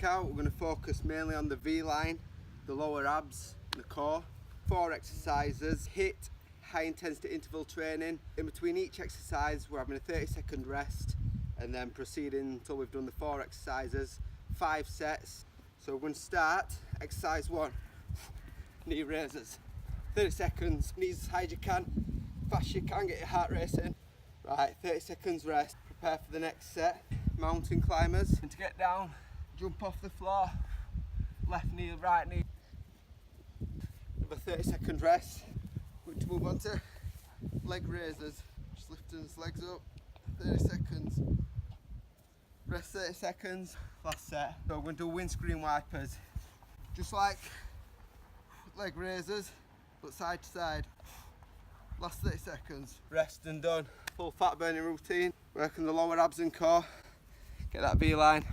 workout, we're going to focus mainly on the V-line, the lower abs and the core. 4 exercises, HIIT, high intensity interval training. In between each exercise we're having a 30-second rest and then proceeding until we've done the 4 exercises, 5 sets. So we're going to start exercise 1, knee raises. 30 seconds, knees as high as you can, fast as you can, get your heart racing. Right, 30 seconds rest, prepare for the next set. Mountain climbers, and to get down, jump off the floor, left knee, right knee. Another 30-second rest. We're going to move on to leg raises, just lifting his legs up, 30 seconds. Rest 30 seconds, last set. So we're going to do windscreen wipers, just like leg raises, but side to side. Last 30 seconds, rest and done. Full fat burning routine, working the lower abs and core, get that V-line,